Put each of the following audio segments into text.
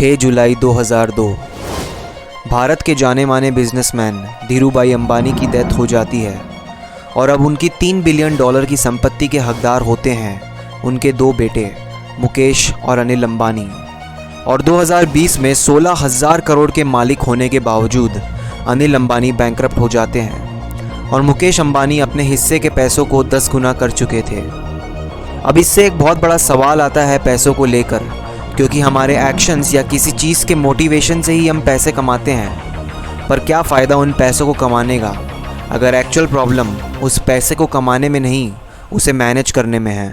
6 जुलाई 2002 भारत के जाने माने बिजनेसमैन धीरूभाई अंबानी की डेथ हो जाती है और अब उनकी $3 बिलियन की संपत्ति के हकदार होते हैं उनके 2 बेटे मुकेश और अनिल अंबानी। और 2020 में 16,000 करोड़ के मालिक होने के बावजूद अनिल अंबानी बैंकरप्ट हो जाते हैं और मुकेश अंबानी अपने हिस्से के पैसों को 10 गुना कर चुके थे। अब इससे एक बहुत बड़ा सवाल आता है पैसों को लेकर, क्योंकि हमारे एक्शंस या किसी चीज़ के मोटिवेशन से ही हम पैसे कमाते हैं। पर क्या फ़ायदा उन पैसों को कमाने का अगर एक्चुअल प्रॉब्लम उस पैसे को कमाने में नहीं, उसे मैनेज करने में है।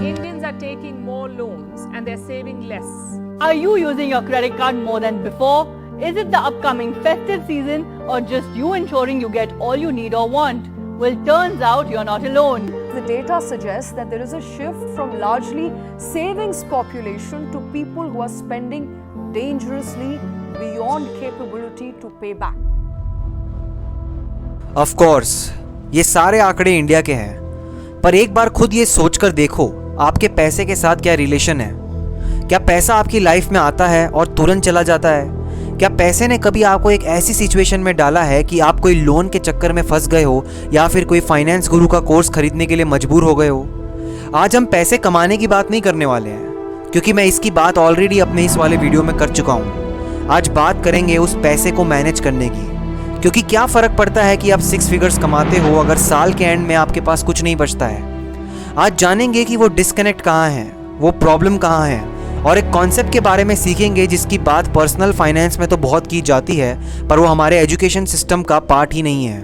Indians are taking more loans and they're saving less. Are you using your credit card more than before? Is it the upcoming festive season or just you ensuring you get all you need or want? Well, turns out you're not alone. The data suggests that there is a shift from largely savings population to people who are spending dangerously beyond capability to pay back. Of course, ये सारे आंकड़े India के हैं, पर एक बार खुद ये सोचकर देखो आपके पैसे के साथ क्या रिलेशन है। क्या पैसा आपकी लाइफ में आता है और तुरंत चला जाता है? क्या पैसे ने कभी आपको एक ऐसी सिचुएशन में डाला है कि आप कोई लोन के चक्कर में फंस गए हो या फिर कोई फाइनेंस गुरु का कोर्स खरीदने के लिए मजबूर हो गए हो? आज हम पैसे कमाने की बात नहीं करने वाले हैं, क्योंकि मैं इसकी बात ऑलरेडी अपने इस वाले वीडियो में कर चुका हूँ। आज बात करेंगे उस पैसे को मैनेज करने की, क्योंकि क्या फ़र्क पड़ता है कि आप 6 फिगर्स कमाते हो अगर साल के एंड में आपके पास कुछ नहीं बचता है। आज जानेंगे कि वो डिस्कनेक्ट कहाँ है, वो प्रॉब्लम कहाँ है, और एक कॉन्सेप्ट के बारे में सीखेंगे जिसकी बात पर्सनल फाइनेंस में तो बहुत की जाती है, पर वो हमारे एजुकेशन सिस्टम का पार्ट ही नहीं है।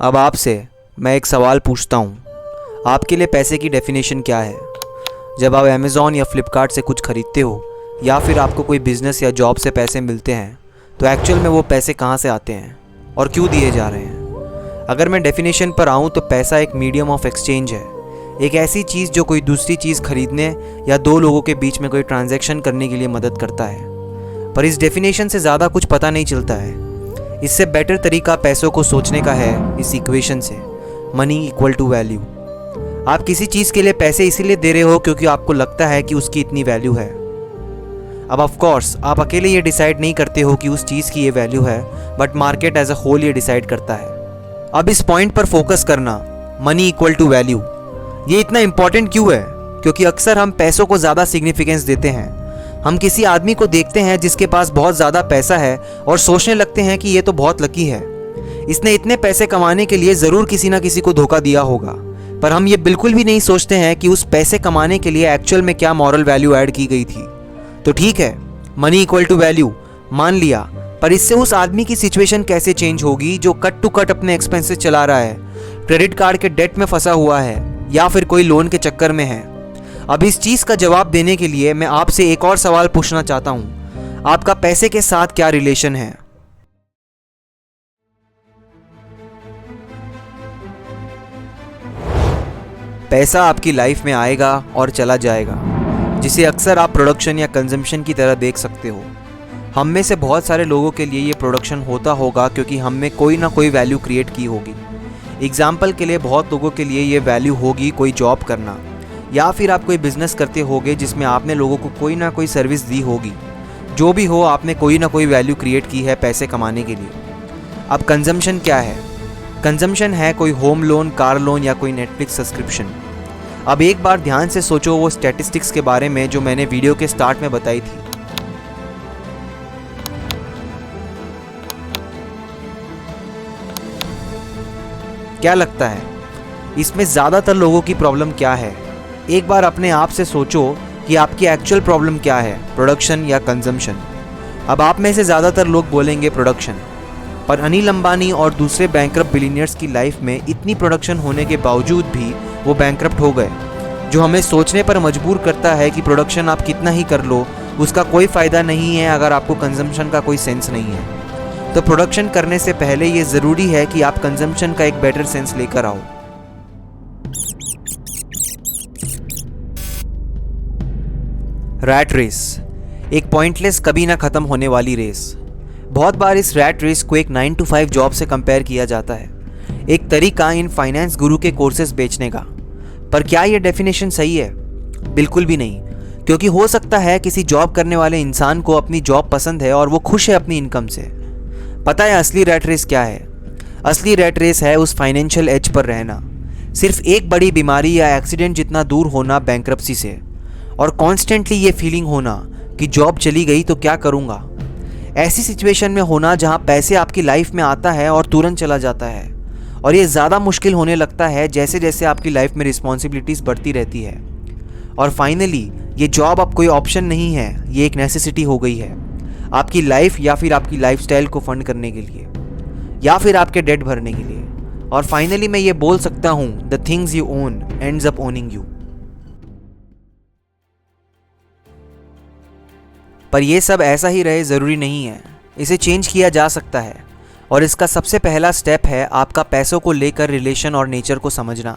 अब आपसे मैं एक सवाल पूछता हूँ, आपके लिए पैसे की डेफिनेशन क्या है? जब आप अमेज़ॉन या फ्लिपकार्ट से कुछ खरीदते हो या फिर आपको कोई बिजनेस या जॉब से पैसे मिलते हैं, तो एक्चुअल में वो पैसे कहाँ से आते हैं और क्यों दिए जा रहे हैं? अगर मैं डेफिनेशन पर आऊँ तो पैसा एक मीडियम ऑफ एक्सचेंज है, एक ऐसी चीज़ जो कोई दूसरी चीज़ खरीदने या 2 लोगों के बीच में कोई ट्रांजैक्शन करने के लिए मदद करता है। पर इस डेफिनेशन से ज़्यादा कुछ पता नहीं चलता है। इससे बेटर तरीका पैसों को सोचने का है इस इक्वेशन से, मनी इक्वल टू वैल्यू। आप किसी चीज़ के लिए पैसे इसीलिए दे रहे हो क्योंकि आपको लगता है कि उसकी इतनी वैल्यू है। अब ऑफ कोर्स आप अकेले ये डिसाइड नहीं करते हो कि उस चीज़ की ये वैल्यू है, but market as a whole ये डिसाइड करता है। अब इस पॉइंट पर फोकस करना, मनी इक्वल टू वैल्यू, ये इतना इंपॉर्टेंट क्यों है? क्योंकि अक्सर हम पैसों को ज़्यादा सिग्निफिकेंस देते हैं। हम किसी आदमी को देखते हैं जिसके पास बहुत ज़्यादा पैसा है और सोचने लगते हैं कि ये तो बहुत लकी है, इसने इतने पैसे कमाने के लिए ज़रूर किसी ना किसी को धोखा दिया होगा। पर हम ये बिल्कुल भी नहीं सोचते हैं कि उस पैसे कमाने के लिए एक्चुअल में क्या मॉरल वैल्यू ऐड की गई थी। तो ठीक है, मनी इक्वल टू वैल्यू मान लिया, पर इससे उस आदमी की सिचुएशन कैसे चेंज होगी जो कट टू कट अपने एक्सपेंसेस चला रहा है, क्रेडिट कार्ड के डेट में फंसा हुआ है या फिर कोई लोन के चक्कर में है? अब इस चीज़ का जवाब देने के लिए मैं आपसे एक और सवाल पूछना चाहता हूँ, आपका पैसे के साथ क्या रिलेशन है? पैसा आपकी लाइफ में आएगा और चला जाएगा, जिसे अक्सर आप प्रोडक्शन या कंजम्पशन की तरह देख सकते हो। हम में से बहुत सारे लोगों के लिए ये प्रोडक्शन होता होगा क्योंकि हम में कोई ना कोई वैल्यू क्रिएट की होगी। एग्जाम्पल के लिए बहुत लोगों के लिए ये वैल्यू होगी कोई जॉब करना, या फिर आप कोई बिजनेस करते होगे जिसमें आपने लोगों को कोई ना कोई सर्विस दी होगी। जो भी हो, आपने कोई ना कोई वैल्यू क्रिएट की है पैसे कमाने के लिए। अब कंजम्पशन क्या है? कंजम्पशन है कोई होम लोन, कार लोन या कोई नेटफ्लिक्स सब्सक्रिप्शन। अब एक बार ध्यान से सोचो वो स्टैटिस्टिक्स के बारे में जो मैंने वीडियो के स्टार्ट में बताई थी। क्या लगता है इसमें ज़्यादातर लोगों की प्रॉब्लम क्या है? एक बार अपने आप से सोचो कि आपकी एक्चुअल प्रॉब्लम क्या है, प्रोडक्शन या कंजम्पशन? अब आप में से ज़्यादातर लोग बोलेंगे प्रोडक्शन, पर अनिल अंबानी और दूसरे बैंकरप्ट बिलियनियर्स की लाइफ में इतनी प्रोडक्शन होने के बावजूद भी वो बैंकरप्ट हो गए, जो हमें सोचने पर मजबूर करता है कि प्रोडक्शन आप कितना ही कर लो उसका कोई फ़ायदा नहीं है अगर आपको कंजम्पशन का कोई सेंस नहीं है। तो प्रोडक्शन करने से पहले ये ज़रूरी है कि आप कंजम्पशन का एक बेटर सेंस लेकर आओ। रैट रेस, एक पॉइंटलेस कभी ना ख़त्म होने वाली रेस। बहुत बार इस रैट रेस को एक 9 to 5 जॉब से कंपेयर किया जाता है, एक तरीका इन फाइनेंस गुरु के कोर्सेज बेचने का। पर क्या ये डेफिनेशन सही है? बिल्कुल भी नहीं, क्योंकि हो सकता है किसी जॉब करने वाले इंसान को अपनी जॉब पसंद है और वो खुश है अपनी इनकम से। पता है असली रैट रेस क्या है? असली रैट रेस है उस फाइनेंशियल एज पर रहना, सिर्फ एक बड़ी बीमारी या एक्सीडेंट जितना दूर होना बैंक्रप्सी से, और कॉन्स्टेंटली ये फीलिंग होना कि जॉब चली गई तो क्या करूँगा। ऐसी सिचुएशन में होना जहाँ पैसे आपकी लाइफ में आता है और तुरंत चला जाता है, और ये ज़्यादा मुश्किल होने लगता है जैसे जैसे आपकी लाइफ में रिस्पॉन्सिबिलिटीज़ बढ़ती रहती है। और फाइनली ये जॉब अब कोई ऑप्शन नहीं है, ये एक नेसेसिटी हो गई है आपकी लाइफ या फिर आपकी लाइफस्टाइल को फंड करने के लिए, या फिर आपके डेट भरने के लिए। और फाइनली मैं ये बोल सकता हूँ, the things you own ends up owning you. पर ये सब ऐसा ही रहे ज़रूरी नहीं है, इसे चेंज किया जा सकता है। और इसका सबसे पहला स्टेप है आपका पैसों को लेकर रिलेशन और नेचर को समझना।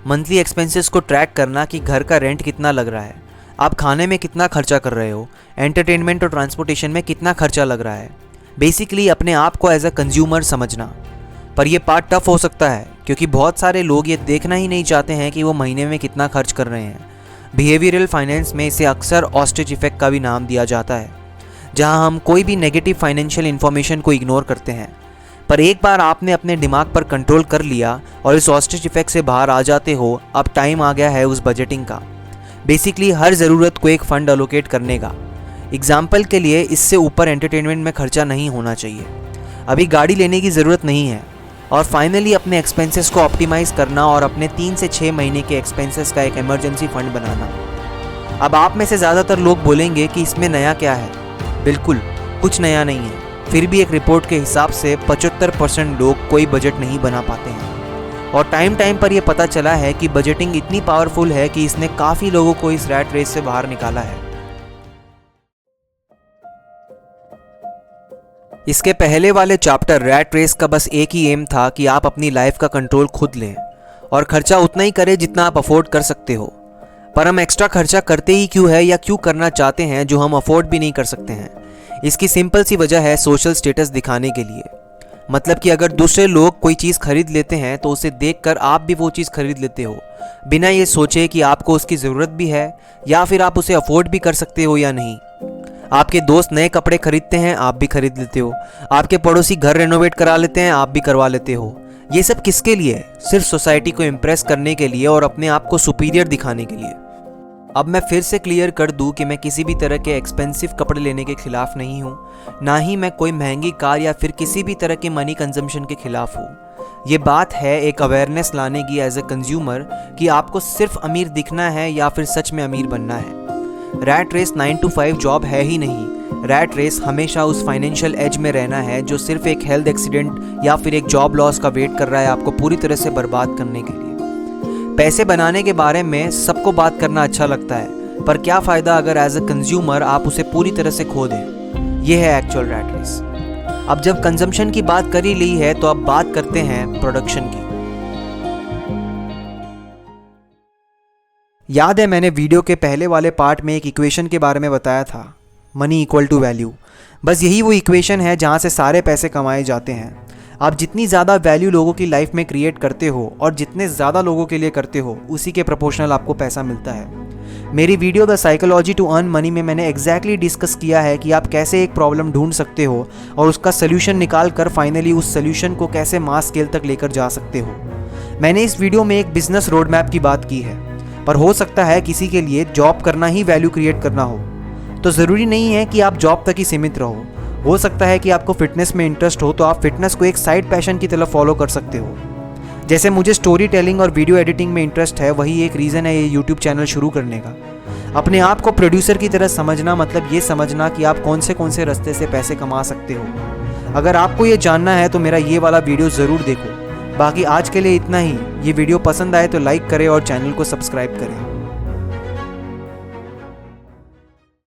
मंथली एक्सपेंसेस को ट्रैक करना कि घर का रेंट कितना लग रहा है, आप खाने में कितना खर्चा कर रहे हो, एंटरटेनमेंट और ट्रांसपोर्टेशन में कितना खर्चा लग रहा है। बेसिकली अपने आप को एज अ कंज्यूमर समझना। पर यह पार्ट टफ हो सकता है क्योंकि बहुत सारे लोग ये देखना ही नहीं चाहते हैं कि वो महीने में कितना खर्च कर रहे हैं। बिहेवियरल फाइनेंस में इसे अक्सर ऑस्ट्रिच इफेक्ट का भी नाम दिया जाता है, जहां हम कोई भी नेगेटिव फाइनेंशियल इन्फॉर्मेशन को इग्नोर करते हैं। पर एक बार आपने अपने दिमाग पर कंट्रोल कर लिया और इस ऑस्ट्रिच इफेक्ट से बाहर आ जाते हो, अब टाइम आ गया है उस बजटिंग का। बेसिकली हर ज़रूरत को एक फ़ंड अलोकेट करने का। एग्जाम्पल के लिए इससे ऊपर एंटरटेनमेंट में खर्चा नहीं होना चाहिए, अभी गाड़ी लेने की ज़रूरत नहीं है। और फाइनली अपने एक्सपेंसेस को ऑप्टिमाइज़ करना और अपने 3 से 6 महीने के एक्सपेंसेस का एक इमरजेंसी फंड बनाना। अब आप में से ज़्यादातर लोग बोलेंगे कि इसमें नया क्या है? बिल्कुल कुछ नया नहीं है। फिर भी एक रिपोर्ट के हिसाब से 75% लोग कोई बजट नहीं बना पाते हैं। और टाइम पर यह पता चला है कि बजटिंग इतनी पावरफुल है कि इसने काफ़ी लोगों को इस रैट रेस से बाहर निकाला है। इसके पहले वाले चैप्टर रैट रेस का बस एक ही एम था कि आप अपनी लाइफ का कंट्रोल खुद लें और खर्चा उतना ही करें जितना आप अफोर्ड कर सकते हो। पर हम एक्स्ट्रा खर्चा करते ही क्यों है या क्यों करना चाहते हैं जो हम अफोर्ड भी नहीं कर सकते हैं? इसकी सिंपल सी वजह है सोशल स्टेटस दिखाने के लिए। मतलब कि अगर दूसरे लोग कोई चीज़ खरीद लेते हैं तो उसे देखकर आप भी वो चीज़ खरीद लेते हो, बिना ये सोचे कि आपको उसकी ज़रूरत भी है या फिर आप उसे अफोर्ड भी कर सकते हो या नहीं। आपके दोस्त नए कपड़े खरीदते हैं, आप भी खरीद लेते हो। आपके पड़ोसी घर रेनोवेट करा लेते हैं, आप भी करवा लेते हो। ये सब किसके लिए? सिर्फ सोसाइटी को इम्प्रेस करने के लिए और अपने आप को सुपीरियर दिखाने के लिए। अब मैं फिर से क्लियर कर दूं कि मैं किसी भी तरह के एक्सपेंसिव कपड़े लेने के खिलाफ नहीं हूं, ना ही मैं कोई महंगी कार या फिर किसी भी तरह के मनी कंजम्पशन के खिलाफ हूं। ये बात है एक अवेयरनेस लाने की एज ए कंज्यूमर कि आपको सिर्फ अमीर दिखना है या फिर सच में अमीर बनना है। रैट रेस 9 to 5 जॉब है ही नहीं। रैट रेस हमेशा उस फाइनेंशियल एज में रहना है जो सिर्फ एक हेल्थ एक्सीडेंट या फिर एक जॉब लॉस का वेट कर रहा है आपको पूरी तरह से बर्बाद करने के लिए। पैसे बनाने के बारे में सबको बात करना अच्छा लगता है, पर क्या फ़ायदा अगर एज ए कंज्यूमर आप उसे पूरी तरह से खो दें? यह है एक्चुअल रैट रेस। अब जब कंजम्पशन की बात कर ही ली है तो अब बात करते हैं प्रोडक्शन की। याद है मैंने वीडियो के पहले वाले पार्ट में एक इक्वेशन के बारे में बताया था, मनी इक्वल टू वैल्यू। बस यही वो इक्वेशन है जहाँ से सारे पैसे कमाए जाते हैं। आप जितनी ज़्यादा वैल्यू लोगों की लाइफ में क्रिएट करते हो और जितने ज़्यादा लोगों के लिए करते हो, उसी के प्रोपोर्शनल आपको पैसा मिलता है। मेरी video the psychology to earn money में मैंने एग्जैक्टली डिस्कस किया है कि आप कैसे एक प्रॉब्लम ढूंढ सकते हो और उसका सोल्यूशन निकाल कर फाइनली उस सोल्यूशन को कैसे मास स्केल तक लेकर जा सकते हो। मैंने इस वीडियो में एक बिजनेस रोड मैप की बात की है, पर हो सकता है किसी के लिए जॉब करना ही वैल्यू क्रिएट करना हो, तो ज़रूरी नहीं है कि आप जॉब तक ही सीमित रहो। हो सकता है कि आपको फिटनेस में इंटरेस्ट हो तो आप फिटनेस को एक साइड पैशन की तरफ फॉलो कर सकते हो। जैसे मुझे स्टोरी टेलिंग और वीडियो एडिटिंग में इंटरेस्ट है, वही एक रीज़न है ये यूट्यूब चैनल शुरू करने का। अपने आप को प्रोड्यूसर की तरह समझना मतलब ये समझना कि आप कौन से रास्ते से पैसे कमा सकते हो। अगर आपको ये जानना है तो मेरा ये वाला वीडियो ज़रूर देखो। बाकी आज के लिए इतना ही। ये वीडियो पसंद आए तो लाइक करें और चैनल को सब्सक्राइब करें।